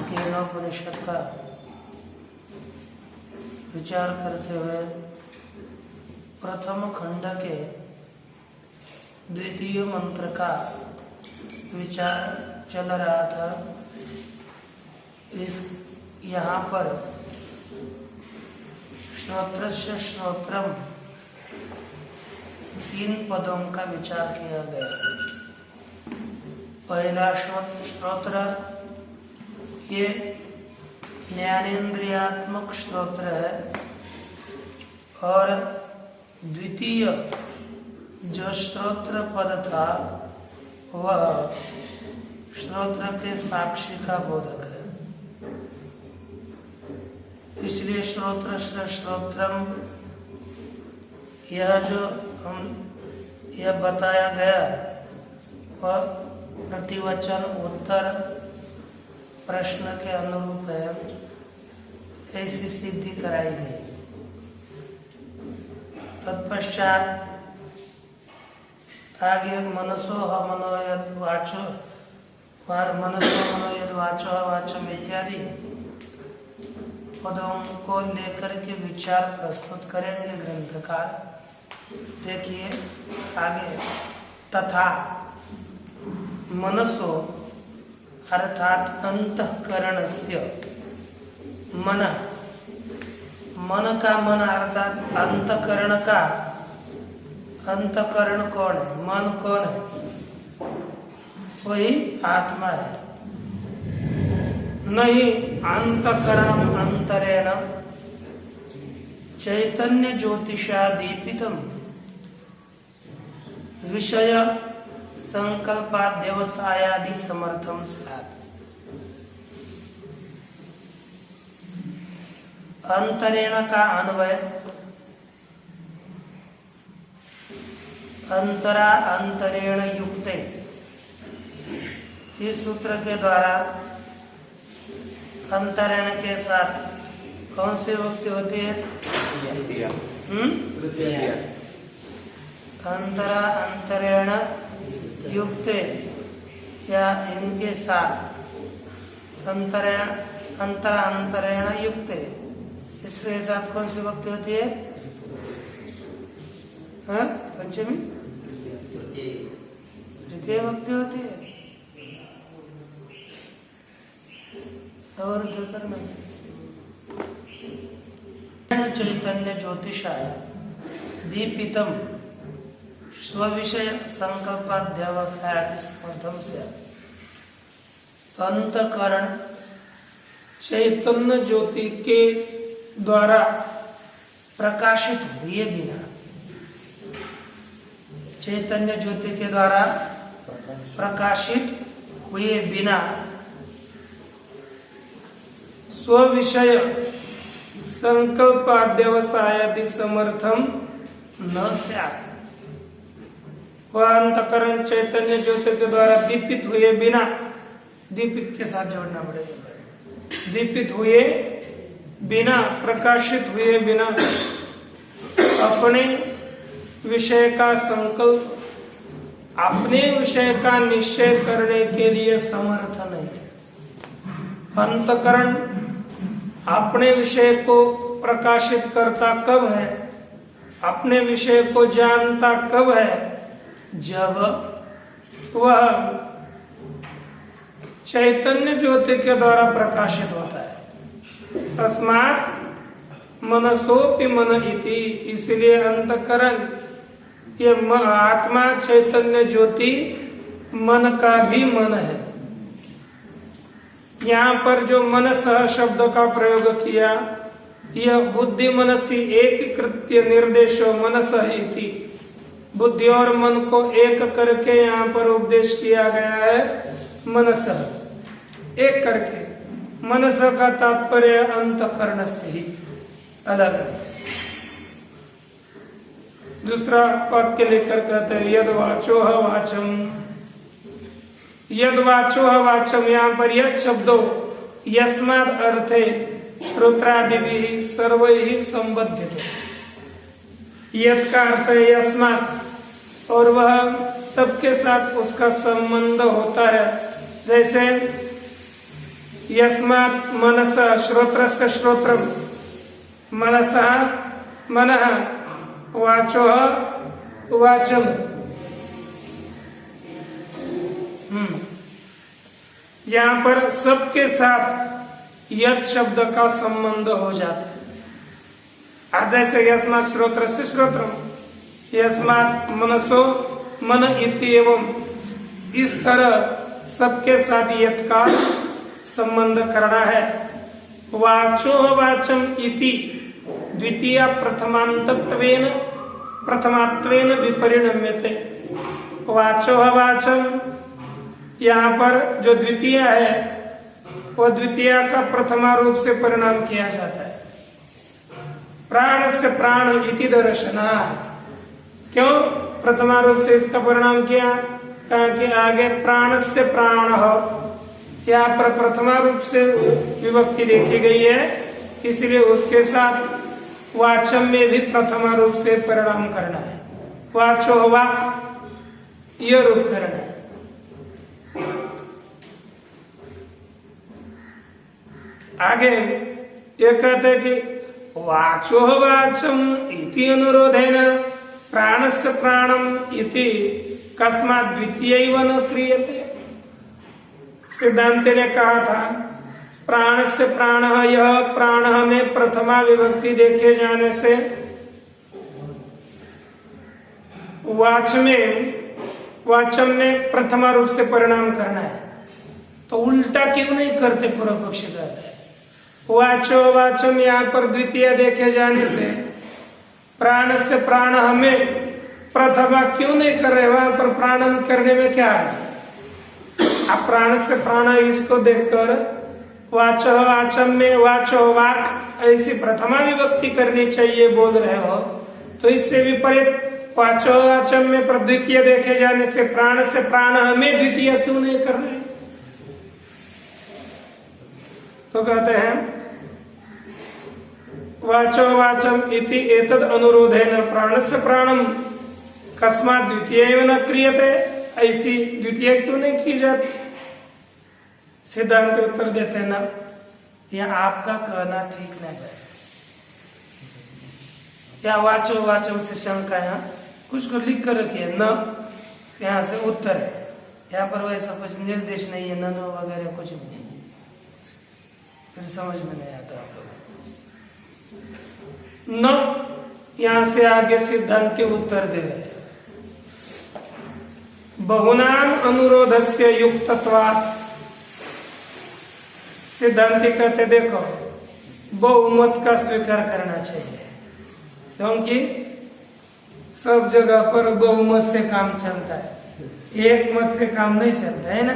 केनोपनिषद का विचार करते हुए प्रथम खंड के द्वितीय मंत्र का विचार चल रहा था। इस यहाँ पर श्रोत्रस्य श्रोत्रम 3 पदों का विचार किया गया। पहला श्रोत्र ये ज्ञानेन्द्रियात्मक श्रोत्र है और द्वितीय जो श्रोत्र पद था वह श्रोत्र के साक्षी का बोधक है। इसलिए श्रोत्र श्रोत्रम यह जो यह बताया गया वह प्रतिवचन उत्तर प्रश्न के अनुरूप है, ऐसी सिद्धि कराई गई। तत्पश्चात आगे मनसो मनोयद वाचो मनसो मनोयद वाचो वाचम इत्यादि पदों को लेकर के विचार प्रस्तुत करेंगे ग्रंथकार। देखिए आगे, तथा मनसो अर्थात अंतःकरणस्य मन, मन का मन अर्थात अंतःकरण का, अंतःकरण कौन है? मन कौन है? वही आत्मा है। नहीं अंतःकरणम अंतरेण चैतन्य ज्योतिषा दीपितम विषय संकल्पाद्यवसायादि समर्थम स्यात्। अंतरेण का अन्वय अंतरा अंतरेण युक्ते, इस सूत्र के द्वारा अंतरेण के साथ कौन सी विभक्ति होती है? अंतरा अंतरेण युक्ते या इनके साथ अंतरेण अंतरा अंतरेण युक्ते, इसके साथ कौन सी विभक्ति होती है? पंचमी तृतीय विभक्ति होती है। और चैतन्य ज्योतिषा दीपितम स्वविषय संकल्पाध्यवसायादि समर्थम से। अंतःकरण चैतन्य ज्योति के द्वारा प्रकाशित हुए बिना, चैतन्य ज्योति के द्वारा प्रकाशित हुए बिना स्वविषय संकल्पाध्यवसायादि समर्थम न स्यात्। वह अंतःकरण चैतन्य ज्योति के द्वारा दीपित हुए बिना, दीपित के साथ जोड़ना पड़ेगा, दीपित हुए बिना, प्रकाशित हुए बिना अपने विषय का संकल्प, अपने विषय का निश्चय करने के लिए समर्थ नहीं है। अंतःकरण अपने विषय को प्रकाशित करता कब है, अपने विषय को जानता कब है? जब वह चैतन्य ज्योति के द्वारा प्रकाशित होता है। तस्मात् मनसोपि मन इति, इसलिए अंतःकरण ये आत्मा चैतन्य ज्योति मन का भी मन है। यहाँ पर जो मनसः शब्द का प्रयोग किया, यह बुद्धि मनसी एक कृत्य निर्देशो मनसः इति, बुद्धि और मन को एक करके यहाँ पर उपदेश किया गया है। मनसः एक करके, मनसः का तात्पर्य अंतःकरण से ही अलग है। दूसरा वाक्य लेकर कहते हैं यद वाचो वाचम। यद वाचो वाचम, यहाँ पर यद शब्दो यस्माद अर्थे श्रोत्रादिभिः सर्वैः संबद्धित। यद का अर्थ है यस्मात, और वह सबके साथ उसका संबंध होता है। जैसे यस्मात् मनसा श्रोत्रस्य श्रोत्रम, मनसा मनः, वाचो वाचम। यहाँ पर सबके साथ यद शब्द का संबंध हो जाता है। और जैसे यस्मात् श्रोत्रस्य श्रोत्रम, यस्मात् मनसो मन इति, एवं इस तरह सबके साथ यद का संबंध करना है। वाचो वाचम इति द्वितीय प्रथमांतत्वेन प्रथमात्वेन विपरिणम्यते। वाचो वाचम, यहाँ पर जो द्वितीय है वो द्वितीय का प्रथमा रूप से परिणाम किया जाता है। प्राण से प्राण इति दर्शनात्। क्यों प्रथमा रूप से इसका परिणाम किया? कि आगे प्राण से प्राण हो, यहाँ पर प्रथमा रूप से विभक्ति देखी गई है, इसलिए उसके साथ वाचम में भी प्रथमा रूप से परिणाम करना है। वाचो वाक, यह रूप करना है। आगे ये कहते हैं कि वाचो वाचम इति अनुरोधेन प्राणस्य प्राणम इति कस्मात् द्वितीयैव न क्रियते। सिद्धांत ने कहा था प्राण से प्राण, यह प्राण में प्रथमा विभक्ति देखे जाने से वाचम में प्रथमा रूप से परिणाम करना है, तो उल्टा क्यों नहीं करते? पूर्व पक्ष कहता है वाचो वाचम, यहाँ पर द्वितीय देखे जाने से प्राण से प्राण हमें प्रथमा क्यों नहीं कर रहे? वहां पर प्राणन करने में क्या है? आप प्राण से प्राण इसको देखकर वाचो वाचम में वाचो वाक ऐसी प्रथमा विभक्ति करनी चाहिए बोल रहे हो, तो इससे विपरीत वाचो वाचम में द्वितीय देखे जाने से प्राण से प्राण हमें द्वितीय क्यों नहीं कर रहे? तो कहते हैं वाचो वाचम इति एतद अनुरोधेन प्राणस्य प्राणम कस्मात् द्वितीयैव न क्रियते। ऐसी द्वितीय क्यों नहीं की जाती? सिद्धांत उत्तर देते ना, यह आपका कहना ठीक नहीं है। या वाचो वाचम से शंका, यहाँ कुछ को लिख कर रखिए न, यहाँ से उत्तर है। यहाँ पर वैसा कुछ निर्देश नहीं है, न वगैरह कुछ नहीं है, फिर समझ में नहीं आता आप लोग। न यहां से आगे सिद्धांति उत्तर दे रहे हैं बहुनाम अनुरोधस्य युक्तत्वात्। सिद्धांति कहते देखो बहुमत का स्वीकार करना चाहिए, क्योंकि सब जगह पर बहुमत से काम चलता है, एक मत से काम नहीं चलता है ना।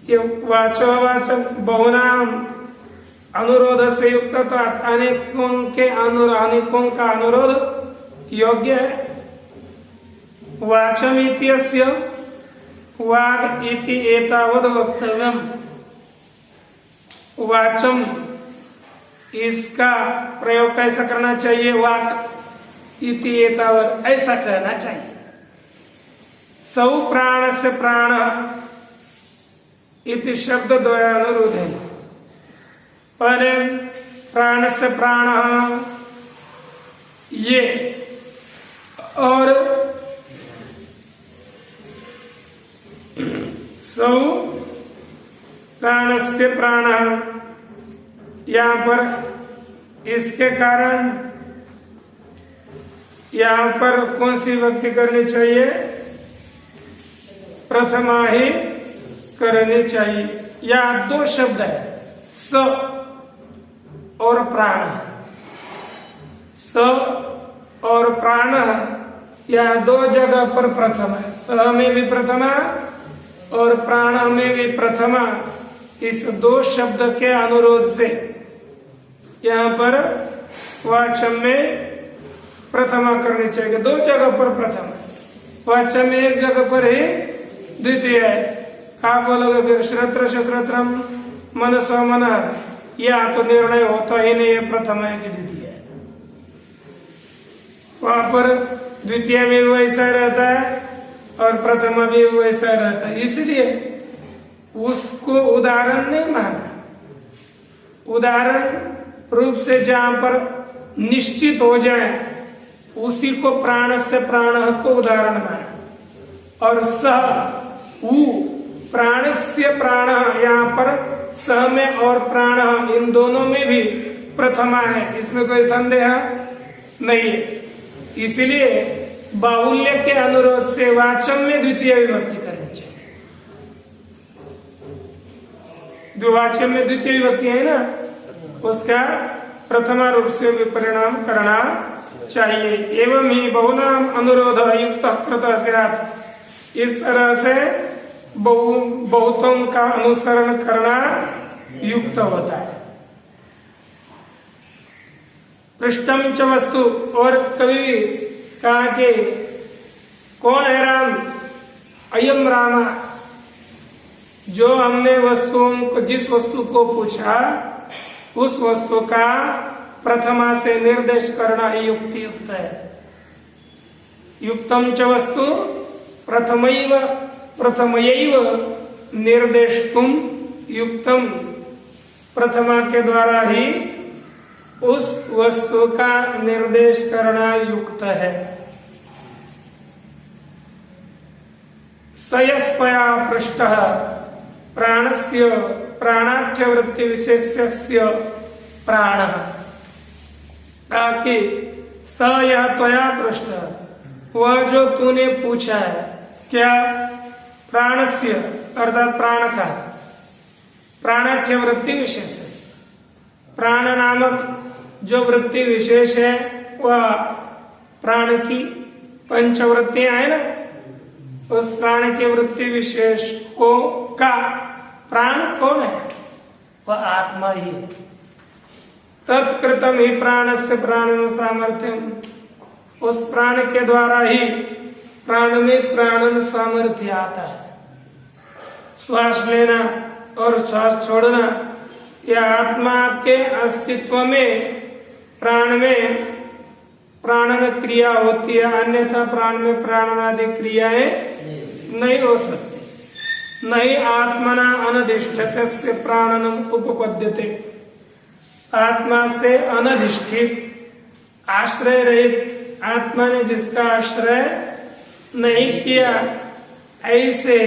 ये वाचो वाचम बहुनाम अनुरोध से युक्त, तो अनेकों का अनुरोध योग्य है। वाचम इत्यस्य वाग इति एतावद वक्तव्यम। वाचम इसका प्रयोग कैसा करना चाहिए? वाक इति एतावद, ऐसा कहना चाहिए। सौ प्राण से प्राण इति शब्द द्वयानुरोध है। पहले प्राण से प्राण ये, और सौ प्राण से प्राण, यहाँ पर इसके कारण यहाँ पर कौन सी विभक्ति करनी चाहिए? प्रथमा ही करनी चाहिए। यहाँ दो शब्द है, स और प्राण। स और प्राण, यह दो जगह पर प्रथम है। स में भी प्रथमा और प्राण में भी प्रथमा। इस दो शब्द के अनुरोध से यहाँ पर वाचम में प्रथमा करनी चाहिए। 2 जगह पर प्रथम है, वाच्य में 1 जगह पर ही द्वितीय है। आप बोलोगे फिर श्रोत्र श्रोत्रम मनसो मन, या तो निर्णय होता ही नहीं है प्रथम है कि द्वितीय है। वहां पर द्वितीय में भी वैसा रहता है और प्रथमा भी वैसा रहता है, इसलिए उसको उदाहरण नहीं माना। उदाहरण रूप से जहां पर निश्चित हो जाए उसी को प्राण से प्राण को उदाहरण माना। और सह उ प्राण से प्राण, यहाँ पर सह में और प्राण इन दोनों में भी प्रथमा है, इसमें कोई संदेह नहीं है। इसलिए बाहुल्य के अनुरोध से वाचम में द्वितीय विभक्ति करनी चाहिए। जो वाचम में द्वितीय विभक्ति है ना, उसका प्रथमा रूप से भी परिणाम करना चाहिए। एवं ही बहुनाम अनुरोध युक्त कृत स्यात्, इस तरह से बहुतों का अनुसरण करना युक्त होता है। पृष्ठम च वस्तु, और कभी कहा कि कौन है राम, अयम रामा, जो हमने वस्तुओं को, जिस वस्तु को पूछा उस वस्तु का प्रथमा से निर्देश करना ही युक्ति युक्त है। युक्तम च वस्तु प्रथमैव प्रथमयैव निर्देष्टुम युक्तम, प्रथमा के द्वारा ही उस वस्तु का निर्देश करना युक्त है। सयस्पया पृष्ठः प्राणस्य प्राणाख्य वृत्ति विशेष्यस्य प्राणः, ताकि स यह त्वया पृष्ठ, वह जो तूने पूछा है, क्या प्राणस्य अर्थात प्राण का, प्राणाख्य वृत्ति विशेष, प्राण नामक जो वृत्ति विशेष है वह प्राण की पंचवृत्तियां है ना, उस प्राण की वृत्ति विशेष को का प्राण कौन है, वह आत्मा ही है। तत्कृतम ही प्राण से प्राण सामर्थ्यम, उस प्राण के द्वारा ही प्राण में प्राणन सामर्थ्य आता है। श्वास लेना और श्वास छोड़ना, यह आत्मा के अस्तित्व में प्राण में प्राणन क्रिया होती है, अन्यथा प्राण में प्राणन आदि क्रियाएं नहीं हो सकती। नहीं आत्मना अनधिष्ठित से प्राणनम उपपद्यते, आत्मा से अनधिष्ठित आश्रय रहित आत्मा ने जिसका आश्रय नहीं किया, ऐसे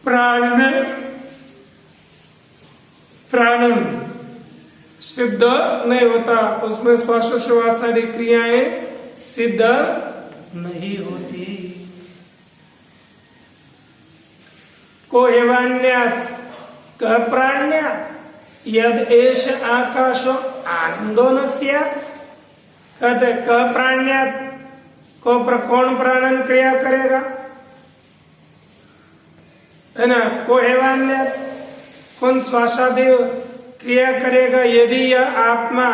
प्राण में प्राणन सिद्ध नहीं होता, उसमें श्वासोश्वास आदि क्रियाएं सिद्ध नहीं होती। को एवान्यात् क प्राण्यात् यद एष आकाशो आनंदो न स्यात्, कहते क प्राण्यात् को कौन प्राणन क्रिया करेगा, है ना। को एवान्यात् कौन श्वासादेव क्रिया करेगा। यदि यह आत्मा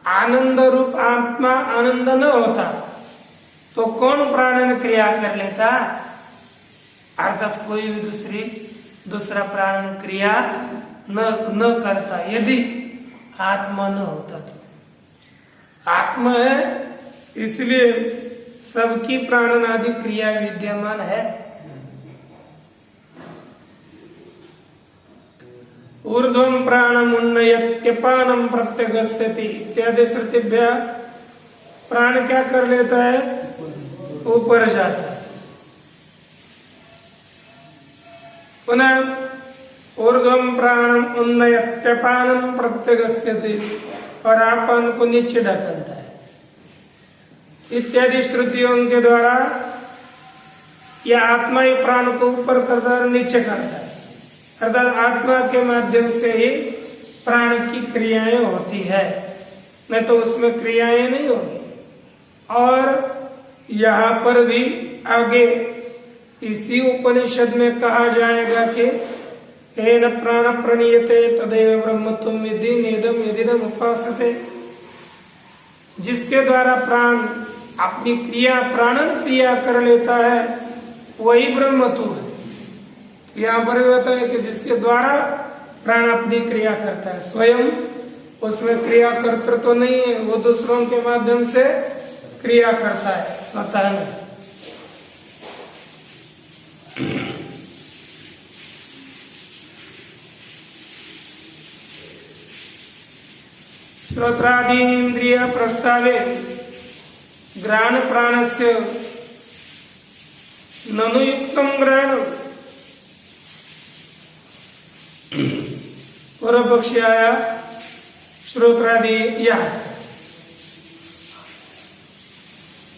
आनंद रूप आत्मा आनंद न होता तो कौन प्राणन क्रिया कर लेता, अर्थात कोई भी दूसरा प्राणन क्रिया न करता। यदि आत्मा न होता तो आत्मा है, इसलिए सबकी प्राणन आदि क्रिया विद्यमान है। ऊर्ध्वं प्राणम उन्नयत्यपानम प्रत्यगस्यति इत्यादि श्रुतिभ्य प्राण क्या कर लेता है, ऊपर जाता है। पुनः ऊर्ध्वं प्राणम उन्नयत्यपानम प्रत्यगस्यति, और आपन को नीचे ढकलता है। इत्यादि श्रुतियों के द्वारा यह आत्मा ही प्राण को ऊपर करता है और नीचे करता है, अर्थात आत्मा के माध्यम से ही प्राण की क्रियाएं होती है, नहीं तो उसमें क्रियाएं नहीं होगी। और यहाँ पर भी आगे इसी उपनिषद में कहा जाएगा कि हेन प्राण प्रणीयते तदेव ब्रह्मत्वं विद्धि नेदम यदिदम उपासते। जिसके द्वारा प्राण अपनी क्रिया प्राणन क्रिया कर लेता है वही ब्रह्मत्व है। यहाँ पर भी होता है कि जिसके द्वारा प्राण अपनी क्रिया करता है, स्वयं उसमें क्रिया कर्तृ तो नहीं है, वो दूसरों के माध्यम से क्रिया करता है, स्वतः नहीं। श्रोत्रादि इंद्रिय प्रस्तावे घ्राण प्राणस्य ननु युक्तम घ्राण। पूर्व पक्षी आया श्रोत्रादि यहां से।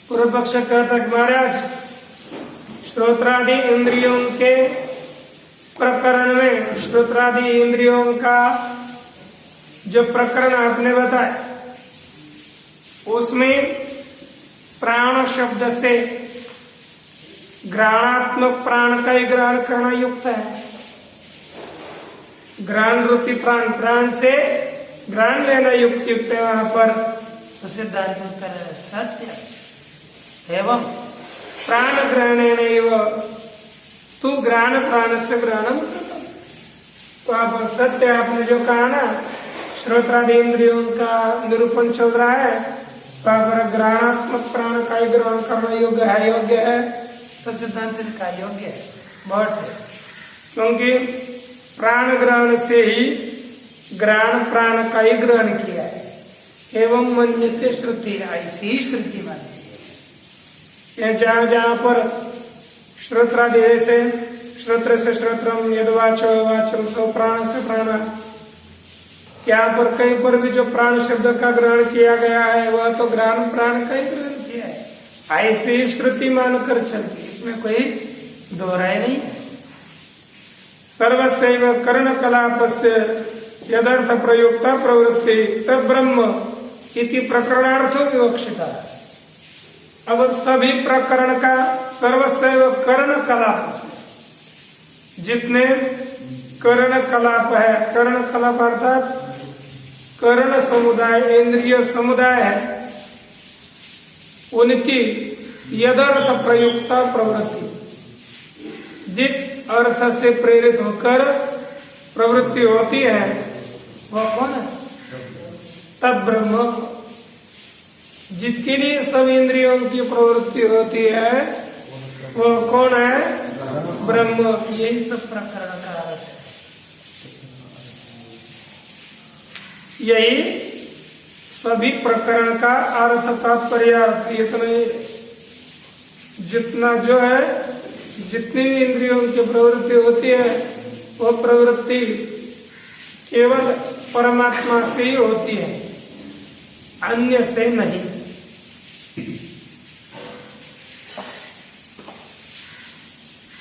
पूर्व पक्ष कहता कि महाराज श्रोत्रादि इंद्रियों के प्रकरण में, श्रोत्रादि इंद्रियों का जो प्रकरण आपने बताया उसमें प्राण शब्द से घ्राणात्मक प्राण का ही ग्रहण करना युक्त है। घ्राण रूपी प्राण, प्राण से घ्राण लेना युक्त है वहां पर। तो सिद्धांत उत्तर है सत्य एवं प्राण ग्रहणेनैव तू घ्राण प्राण से ग्रहणम। तो आप सत्य आपने जो कहा ना, श्रोत्रादि इंद्रियों का निरूपण चल रहा है, घ्राणात्मक प्राण का ही ग्रहण करना योग्य है, तो सिद्धांत का योग्य है बहुत है। क्योंकि प्राण ग्रहण से ही घ्राण प्राण का ही ग्रहण किया है। एवं मन्यते श्रुति, ऐसी ही श्रुति मानती है। जहां जहां पर श्रोत्रादि से श्रोत्र से श्रोत्रम यदवाचो वाचम सो प्राण से प्राण, यहाँ पर कहीं पर भी जो प्राण शब्द का ग्रहण किया गया है वह तो घ्राण प्राण का ही ग्रहण किया है। ऐसी ही श्रुति मानकर चलती, इसमें कोई दोहराई नहीं है। सर्वस्यैव कर्ण कलापस्य यदर्थ प्रयुक्ता प्रवृत्ति तब ब्रह्म इति प्रकरणार्थो विवक्षिता। अब सभी प्रकरण का सर्वस्यैव कर्ण कलाप, जितने कर्ण कलाप है, कर्ण कलाप अर्थात कर्ण समुदाय, इंद्रिय समुदाय है, उनकी यदर्थ प्रयुक्ता प्रवृत्ति, जिस अर्थ से प्रेरित होकर प्रवृत्ति होती है वह कौन है? तब ब्रह्म। जिसके लिए सब इंद्रियों की प्रवृत्ति होती है वह कौन है? ब्रह्म। यही सब प्रकरण का अर्थ है। यही सभी प्रकरण का अर्थ तात्पर्य अर्थ। इतने जितना जो है, जितनी इंद्रियों की प्रवृत्ति होती है वो प्रवृत्ति केवल परमात्मा से ही होती है, अन्य से नहीं।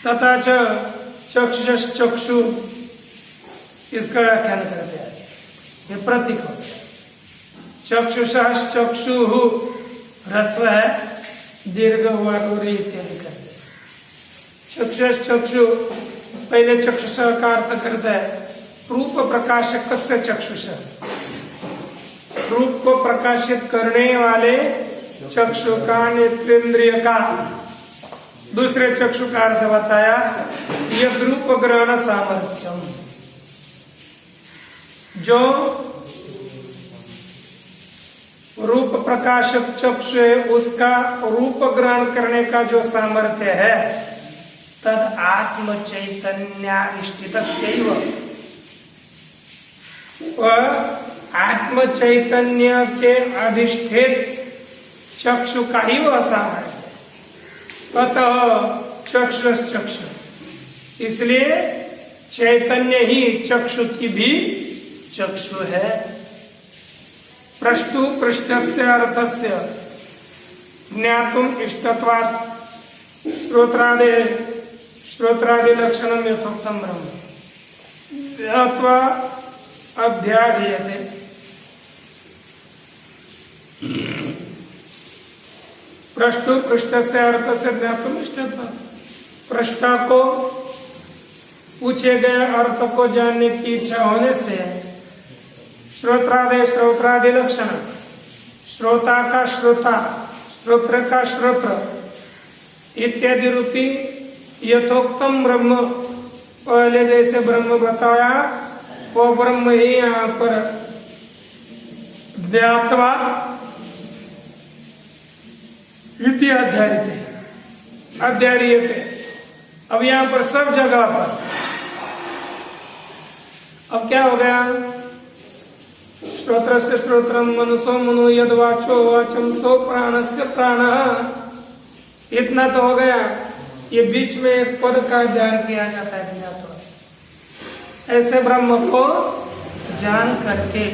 तथा चक्षुषश्चक्षु, इसका व्याख्यान करते हैं, ये प्रतीक हो। चक्षुषश्चक्षु ह्रस्व है, दीर्घ हुआ डोरी इत्यादि करते। चक्षुषश्चक्षु, पहले चक्षुष का अर्थ करता है रूप प्रकाशक से चक्षुष, रूप को प्रकाशित करने वाले चक्षु का, नेत्रेंद्रिय का। दूसरे चक्षु का अर्थ बताया यह रूप ग्रहण सामर्थ्यम, जो रूप प्रकाशक चक्षु है उसका रूप ग्रहण करने का जो सामर्थ्य है, तद आत्म चैतन्याधिष्ठित, वह आत्म चैतन्य के अधिष्ठित चक्षु का ही वह सामर्थ्य है। अतः चक्षुषश्चक्षु, इसलिए चैतन्य ही चक्षु की भी चक्षु है। पृष्ठु पृष्ठस्य अर्थस्य ज्ञातुम इष्टत्वात् श्रोत्रादि लक्षणम यथोक्तम ब्रह्म अथवा अध्याह्यते। पृष्ठु पृष्ठस्य अर्थस्य ज्ञातुम इष्टत्वात्, पृष्ठा को पूछे गए अर्थ को जानने की इच्छा होने से श्रोत्रादि लक्षण, श्रोता का श्रोता, श्रोत्र का श्रोत्र इत्यादि रूपी यथोक्तम ब्रह्म, पहले जैसे ब्रह्म बताया वो ब्रह्म ही यहाँ पर ज्ञात्वा इति अध्यायते, अध्यायते। अब यहाँ पर सब जगह पर अब क्या हो गया? श्रोत्र से श्रोत्रम, मनुष्यो मनो, यद वाचो वाचम, सो प्राणस्य प्राण। इतना तो हो गया। ये बीच में एक पद का अध्ययन किया जाता है ज्ञात्वा। ऐसे ब्रह्म को जान करके,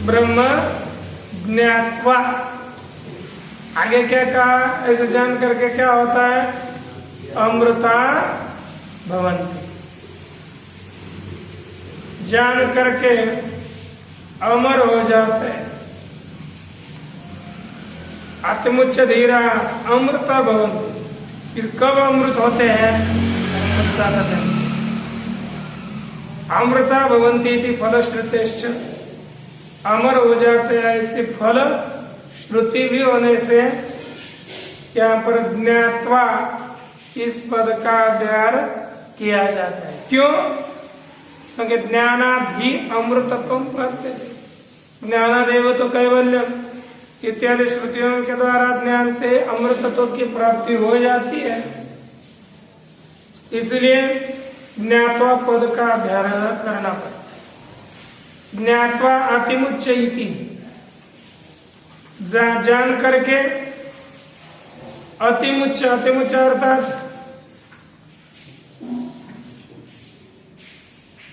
ब्रह्म ज्ञात्वा। आगे क्या कहा? ऐसे जान करके क्या होता है? अमृता भवन्ति। जान करके अमर हो जाते हैं। आत्मुच्च धीरा अमृता भवन्ति। फिर कब अमृत होते हैं? उसका कथन अमृता भवन्ति इति फलश्रुतेश्च। अमर हो जाते हैं ऐसे फल श्रुति भी होने से यहाँ पर ज्ञात्वा इस पद का अध्ययन किया जाता है। क्यों? क्योंकि ज्ञानाधि अमृतत्वम प्राप्यते, ज्ञानादेव तो कैवल्यम इत्यादि श्रुतियों के द्वारा ज्ञान से अमृतत्व की प्राप्ति हो जाती है। इसलिए ज्ञात्वा पद का अध्ययन करना पड़ता। ज्ञात्वा अतिमुच्च इति, जान करके अतिमुच्च, अतिमुच्च अर्थात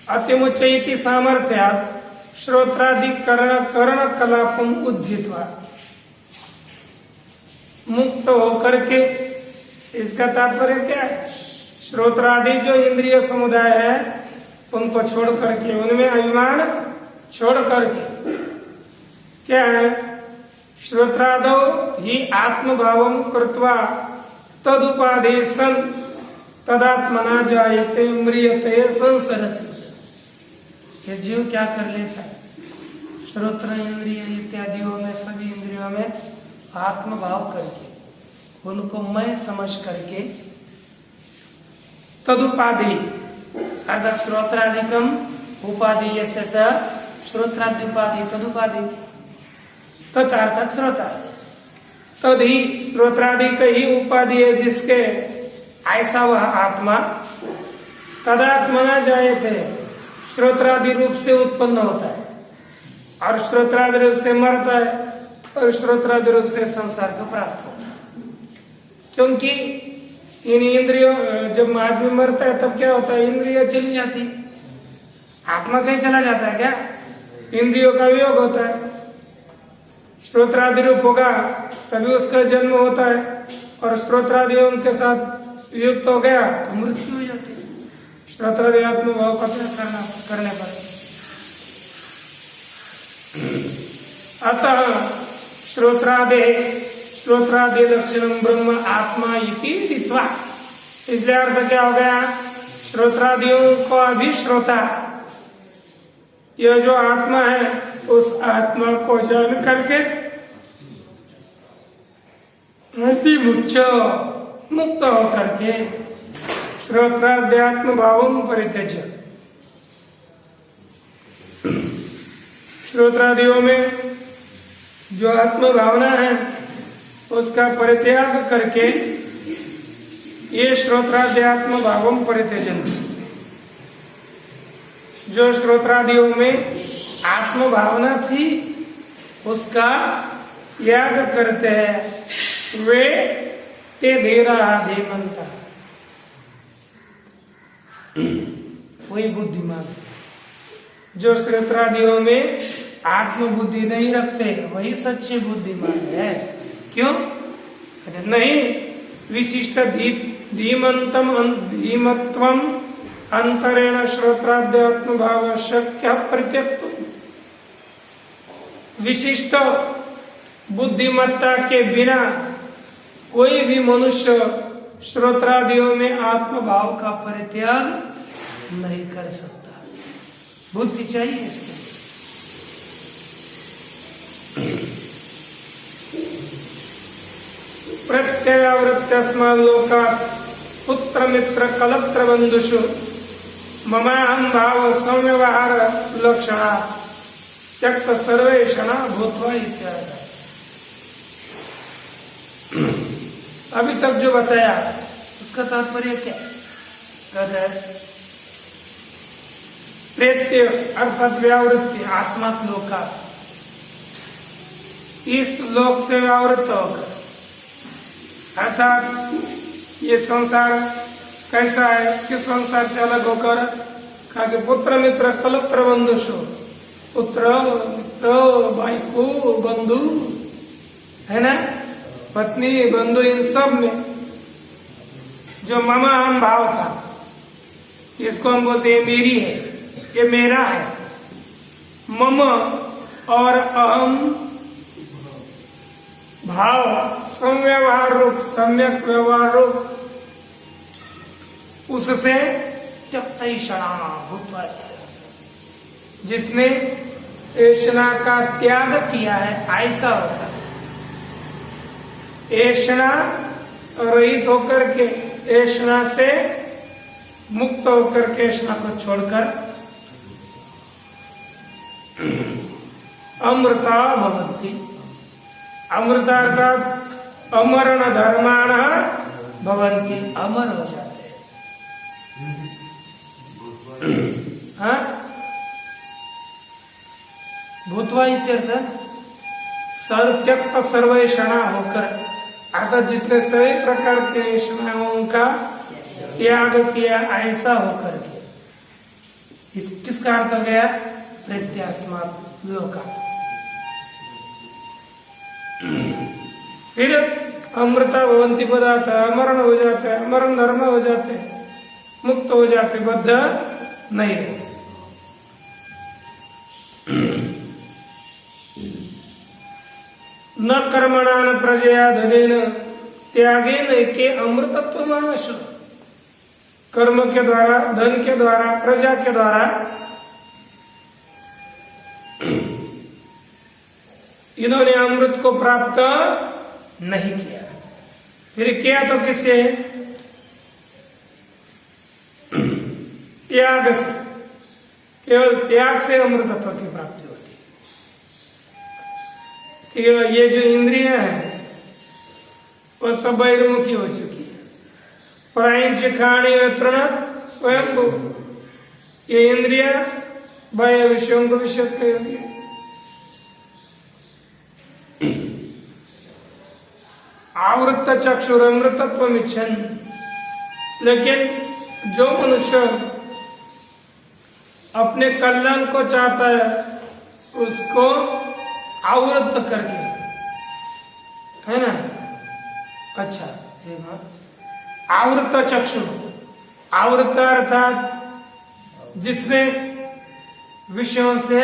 अतिमुच्च इति सामर्थ्यात् श्रोत्रादि कर्ण कलापम उज्जित्वा, मुक्त होकर के। इसका तात्पर्य क्या है? श्रोत्रादि जो इंद्रिय समुदाय है उनको छोड़ करके, उनमें अभिमान छोड़ करके क्या है? श्रोत्रादो ही आत्मभावम कृत्वा तदुपाधि सन तदात्मना जायते म्रियते संसरति। ये जीव क्या कर लेता है? श्रोत्र इंद्रिय इत्यादियों में, सभी इंद्रियों में आत्मभाव करके, उनको मैं समझ करके, तदुपाधि अर्थात श्रोत्रादिकम उपाधि यस्य स श्रोत्रादि उपाधि तदुपाधि, तथार्थात श्रोता। तदि श्रोत्रादिक ही उपाधि है जिसके, ऐसा वह आत्मा तदात्मना जायते, श्रोत्रादि रूप से उत्पन्न होता है और श्रोत्रादि रूप से मरता है और श्रोत्रादि रूप से संसार को प्राप्त होता है। क्योंकि इन इंद्रियों, जब आदमी मरता है तब क्या होता है? इंद्रिय चली जाती, आत्मा कहीं चला जाता है क्या? इंद्रियों का वियोग होता है। श्रोत्रादि रूप होगा तभी उसका जन्म होता है और श्रोत्रादियों के साथ युक्त हो गया तो मृत्यु हो जाती है। श्रोत्रादि आत्मभाव का त्याग करने पर। अतः श्रोत्रादि लक्षणम ब्रह्म आत्मा इति रीत्वा। इसलिए अर्थ क्या हो गया? श्रोत्रादियों को अभी श्रोता, यह जो आत्मा है उस आत्मा को जान करके अतिमुच्च, मुक्त होकर के श्रोत्राध्यात्म भावम परित्यज्य, श्रोत्रादियों में जो आत्म भावना है उसका परित्याग करके ये श्रोत्राध्यात्म भावम परित्यजन, जो श्रोत्रादियों में आत्म भावना थी उसका याग करते हैं, वे ते धीरा धीमंता, वही बुद्धिमान। जो श्रोत्रादियों में आत्म बुद्धि नहीं रखते वही सच्चे बुद्धिमान है। क्यों? नहीं, विशिष्ट धीमंतम धीमत्वम अंतरेण श्रोत्राध्यात्म भाव शक्य प्रत्यक्त। विशिष्ट बुद्धिमत्ता के बिना कोई भी मनुष्य श्रोत्रादियों में आत्म भाव का परित्याग नहीं कर सकता। बुद्धि चाहिए इसके। प्रत्ययावृत्त्यस्माल्लोकात् पुत्र मित्र कलत्र बंधुषु ममाहं भाव संव्यवहार लक्षणा त्यक्त सर्वेषणा भूत्वा इत्यादि। अभी तक जो बताया उसका तात्पर्य क्या है? प्रत्यय अर्थात व्यावृत्ति आस्मात् लोकात्, इस लोक से व्यावृत्त होकर, अर्थात ये संसार कैसा है, किस संसार से अलग होकर, कहा कि पुत्र मित्र कलत्र बंधुषु, पुत्र मित्र भाई को बंधु है ना, पत्नी बंधु, इन सब में जो ममा हम भाव था, इसको हम बोलते हैं मेरी है, ये मेरा है। मम और अहम भाव संव्यवहार रूप, सम्यक व्यवहार रूप, उससे त्यक्तैषणा भूत्वा, जिसने ऐषणा का त्याग किया है ऐसा होता है। ऐषणा रहित होकर के, ऐषणा से मुक्त होकर के, ऐषणा को छोड़कर अमृता भवन्ति, अमृता अर्थात अमरण धर्माण भवन्ति, अमर हो जाते हैं। हाँ, भूतवा इत्यर्थ सर्वत्यक्त सर्वैषणा होकर, अर्थात जिसने सभी प्रकार के ऐषणाओं का त्याग किया ऐसा होकर के, इस किसका अर्थ हो गया? प्रत्यास्मात् लोका। फिर अमृता भवन्ति पदार्थ, अमरण हो जाते हैं, अमरण धर्म हो जाते हैं, मुक्त हो जाते, बद्ध नहीं रहते। न कर्मणा न प्रजया धनेन त्यागेन के अमृतत्व मानस, कर्म के द्वारा, धन के द्वारा, प्रजा के द्वारा इन्होंने अमृत को प्राप्त नहीं किया। फिर किया तो किससे? त्याग से, केवल त्याग से अमृतत्व की प्राप्ति होती है। ये जो इंद्रियां हैं वो सब बहिर्मुखी हो चुकी है। प्रायंच खाणी तृणत स्वयं, ये इंद्रिया बाह्य विषयों को विषय करेंगे। आवृत्त चक्षुर अमृतत्व इच्छन, लेकिन जो मनुष्य अपने कल्याण को चाहता है उसको आवृत्त करके, है ना। अच्छा, आवृत्त चक्षु, आवृत्त अर्थात जिसने विषयों से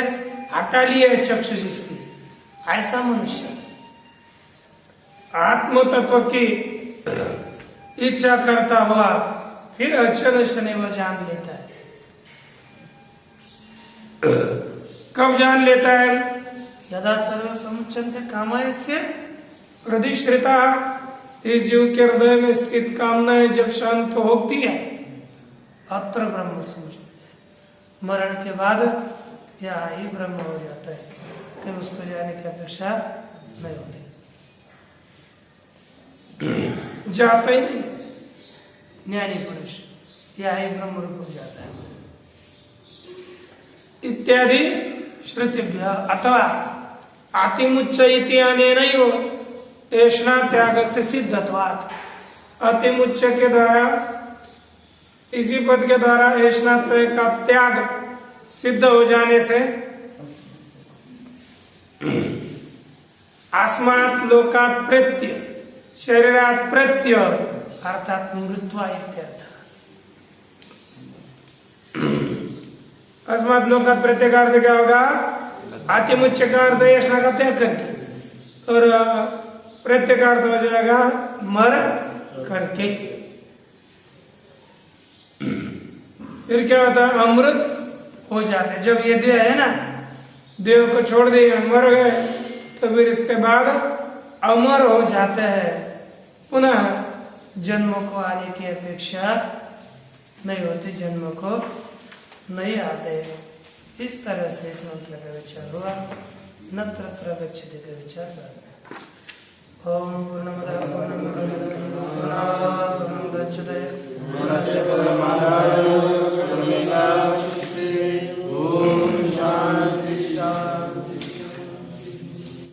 हटा लिया है चक्षु जिसकी, ऐसा मनुष्य आत्म तत्व की इच्छा करता हुआ फिर अक्षर शनि वो जान लेता है। कब जान लेता है? यदा सर्व प्रमुचन्ते कामयस्य हृदयश्रिता, इस जीव के हृदय में स्थित कामनाएं जब शांत होती है, अत्र ब्रह्म सूझते है। मरण के बाद यहाँ ही ब्रह्म हो जाता है, कि उसको जाने की अपेक्षा नहीं होती, जाता ही नहीं। ज्ञानी पुरुष यहाँ ही ब्रह्म रूप हो जाता है। इत्यादि श्रुतिभ्य, अथवा अतिमुच्च अनेनैव ऐषणा त्याग से सिद्धत्वात्, अतिमुच्च के द्वारा, इसी पद के द्वारा ऐषणा त्रय का त्याग सिद्ध हो जाने से अस्मात् लोकात् प्रत्यय, शरीरात् प्रत्यय अर्थात मृत्वा इत्यर्थ। अस्मात् लोकात् प्रत्यय का अर्थ क्या होगा? अतिमुच्च का अर्थ ऐषणा का त्याग करके, और प्रत्यय का अर्थ हो जाएगा मर करके। फिर क्या होता है? अमृत हो जाते। जब ये देह है ना, देह को छोड़ दिए, मर गए, तो तो फिर इसके बाद अमर हो जाते हैं, पुनः जन्म को आने की अपेक्षा नहीं होती, जन्म को नहीं आते। इस तरह से इस मंत्र का विचार हुआ। न तत्र गच्छति का विचार करना। ओम पूर्णमदः पूर्णमिदं पूर्णात् पूर्णमुदच्यते पूर्णस्य पूर्णमादाय